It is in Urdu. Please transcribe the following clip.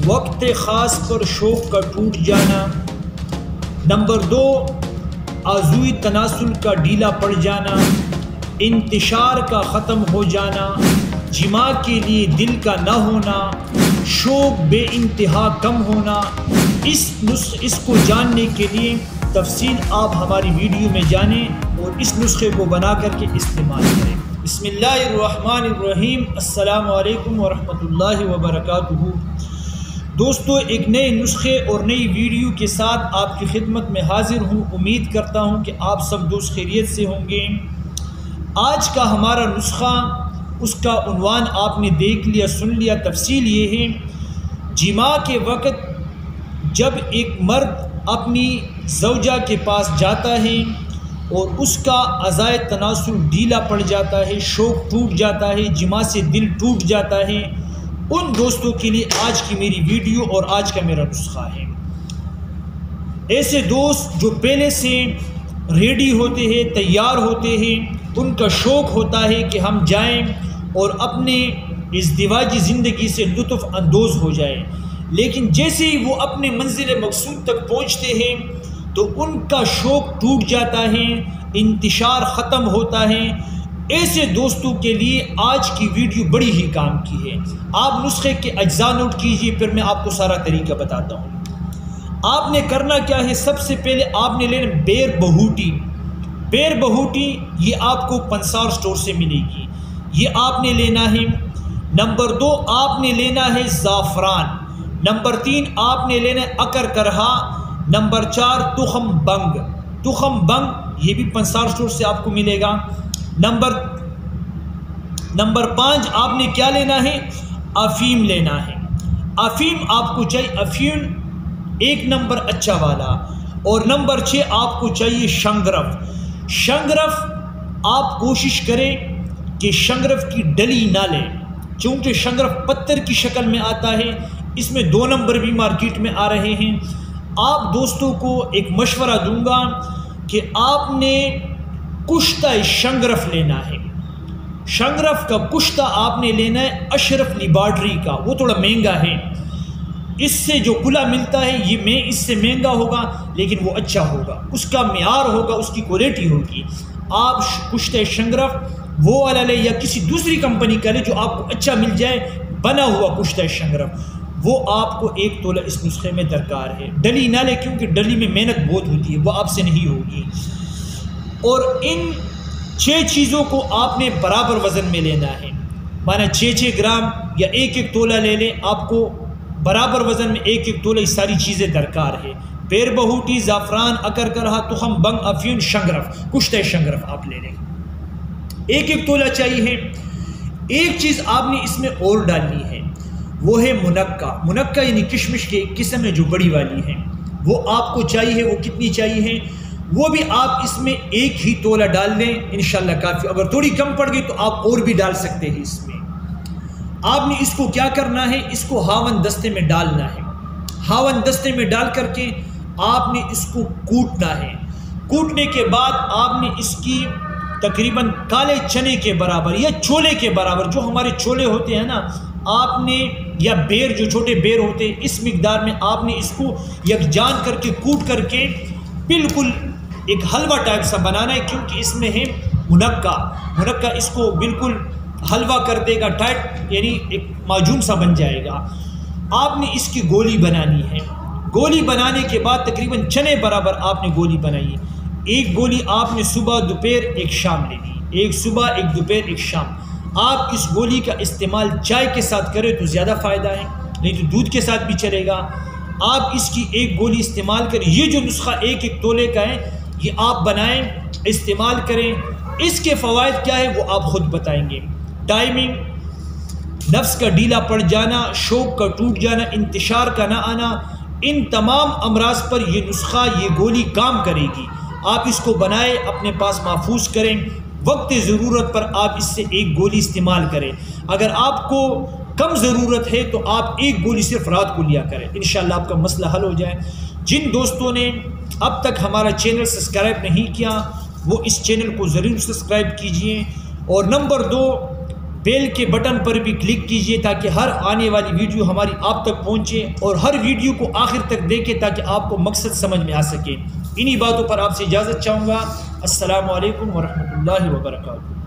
وقت خاص پر شوق کا ٹوٹ جانا۔ نمبر 2، عضوی تناسل کا ڈھیلا پڑ جانا، انتشار کا ختم ہو جانا، جماع کے لیے دل کا نہ ہونا، شوق بے انتہا کم ہونا۔ اس کو جاننے کے لیے تفصیل آپ ہماری ویڈیو میں جانیں اور اس نسخے کو بنا کر کے استعمال کریں۔ بسم اللہ الرحمن الرحیم۔ السلام علیکم ورحمۃ اللہ وبرکاتہ۔ دوستو، ایک نئے نسخے اور نئی ویڈیو کے ساتھ آپ کی خدمت میں حاضر ہوں۔ امید کرتا ہوں کہ آپ سب دوست خیریت سے ہوں گے۔ آج کا ہمارا نسخہ، اس کا عنوان آپ نے دیکھ لیا، سن لیا۔ تفصیل یہ ہے، جماع کے وقت جب ایک مرد اپنی زوجہ کے پاس جاتا ہے اور اس کا اعضائے تناسل ڈھیلا پڑ جاتا ہے، شوق ٹوٹ جاتا ہے، جماع سے دل ٹوٹ جاتا ہے، ان دوستوں کے لیے آج کی میری ویڈیو اور آج کا میرا نسخہ ہے۔ ایسے دوست جو پہلے سے ریڈی ہوتے ہیں، تیار ہوتے ہیں، ان کا شوق ہوتا ہے کہ ہم جائیں اور اپنے ازدواجی زندگی سے لطف اندوز ہو جائیں، لیکن جیسے ہی وہ اپنے منزل مقصود تک پہنچتے ہیں تو ان کا شوق ٹوٹ جاتا ہے، انتشار ختم ہوتا ہے۔ ایسے دوستوں کے لیے آج کی ویڈیو بڑی ہی کام کی ہے۔ آپ نسخے کے اجزاء نوٹ کیجئے، پھر میں آپ کو سارا طریقہ بتاتا ہوں۔ آپ نے کرنا کیا ہے، سب سے پہلے آپ نے لینا بیر بہوٹی۔ بیر بہوٹی یہ آپ کو پنسار سٹور سے ملے گی، یہ آپ نے لینا ہے۔ نمبر 2، آپ نے لینا ہے زعفران۔ نمبر 3، آپ نے لینا ہے اکر کرہا۔ نمبر 4، تخم بنگ۔ تخم بنگ یہ بھی پنسار سٹور سے آپ کو ملے گا۔ نمبر 5، آپ نے کیا لینا ہے، افیم لینا ہے۔ افیم آپ کو چاہیے، افیم 1 نمبر اچھا والا۔ اور نمبر 6، آپ کو چاہیے شنگرف۔ شنگرف آپ کوشش کریں کہ شنگرف کی ڈلی نہ لیں، چونکہ شنگرف پتھر کی شکل میں آتا ہے۔ اس میں 2 نمبر بھی مارکیٹ میں آ رہے ہیں۔ آپ دوستوں کو ایک مشورہ دوں گا کہ آپ نے کشتہ شنگرف لینا ہے۔ شنگرف کا کشتہ آپ نے لینا ہے اشرف لیبارٹری کا، وہ تھوڑا مہنگا ہے۔ اس سے جو کلا ملتا ہے یہ اس سے مہنگا ہوگا، لیکن وہ اچھا ہوگا، اس کا معیار ہوگا، اس کی کوالٹی ہوگی۔ آپ کشتہ شنگرف وہ والا لیں یا کسی دوسری کمپنی کا لیں جو آپ کو اچھا مل جائے، بنا ہوا کشتہ شنگرف، وہ آپ کو 1 تولہ اس نسخے میں درکار ہے۔ ڈلی نہ لیں، کیونکہ ڈلی میں محنت بہت ہوتی ہے، وہ آپ سے نہیں ہوگی۔ اور ان 6 چیزوں کو آپ نے برابر وزن میں لینا ہے، مانا 6 گرام یا 1 تولہ لے لیں، آپ کو برابر وزن میں 1 تولہ یہ ساری چیزیں درکار ہے۔ بیر بہوٹی، زعفران، اکر کرہا، تخم بنگ، افیون، شنگرف، کشتہ شنگرف آپ لے لیں، 1 تولہ چاہیے۔ ایک چیز آپ نے اس میں اور ڈالنی ہے، وہ ہے منقع۔ منقع یعنی کشمش کی ایک قسم ہے جو بڑی والی ہے، وہ آپ کو چاہیے۔ وہ کتنی چاہیے، وہ بھی آپ اس میں 1 ہی تولہ ڈال دیں، انشاءاللہ کافی۔ اگر تھوڑی کم پڑ گئی تو آپ اور بھی ڈال سکتے ہیں اس میں۔ آپ نے اس کو کیا کرنا ہے، اس کو ہاون دستے میں ڈالنا ہے۔ ہاون دستے میں ڈال کر کے آپ نے اس کو کوٹنا ہے۔ کوٹنے کے بعد آپ نے اس کی تقریباً کالے چنے کے برابر یا چھولے کے برابر، جو ہمارے چھولے ہوتے ہیں نا، آپ نے یا بیر، جو چھوٹے بیر ہوتے ہیں، اس مقدار میں آپ نے اس کو یکجان کر کے کوٹ کر کے بالکل ایک حلوہ ٹائپ سا بنانا ہے، کیونکہ اس میں ہے منقع۔ منقع اس کو بالکل حلوہ کر دے گا، ٹائٹ یعنی ایک معجون سا بن جائے گا۔ آپ نے اس کی گولی بنانی ہے۔ گولی بنانے کے بعد تقریباً چنے برابر آپ نے گولی بنائی۔ 1 گولی آپ نے صبح، دوپہر، 1 شام لینی، 1 صبح، 1 دوپہر، 1 شام۔ آپ اس گولی کا استعمال چائے کے ساتھ کریں تو زیادہ فائدہ ہے، نہیں تو دودھ کے ساتھ بھی چلے گا۔ آپ اس کی 1 گولی استعمال کریں۔ یہ جو نسخہ 1 تولے کا ہے، یہ آپ بنائیں، استعمال کریں۔ اس کے فوائد کیا ہے وہ آپ خود بتائیں گے۔ ٹائمنگ، نفس کا ڈھیلا پڑ جانا، شوق کا ٹوٹ جانا، انتشار کا نہ آنا، ان تمام امراض پر یہ نسخہ، یہ گولی کام کرے گی۔ آپ اس کو بنائیں، اپنے پاس محفوظ کریں، وقت ضرورت پر آپ اس سے 1 گولی استعمال کریں۔ اگر آپ کو کم ضرورت ہے تو آپ 1 گولی صرف رات کو لیا کریں، انشاءاللہ آپ کا مسئلہ حل ہو جائے۔ جن دوستوں نے اب تک ہمارا چینل سبسکرائب نہیں کیا، وہ اس چینل کو ضرور سبسکرائب کیجئے۔ اور نمبر 2، بیل کے بٹن پر بھی کلک کیجئے تاکہ ہر آنے والی ویڈیو ہماری آپ تک پہنچے، اور ہر ویڈیو کو آخر تک دیکھیں تاکہ آپ کو مقصد سمجھ میں آ سکے۔ انہی باتوں پر آپ سے اجازت چاہوں گا۔ السلام علیکم ورحمۃ اللہ وبرکاتہ۔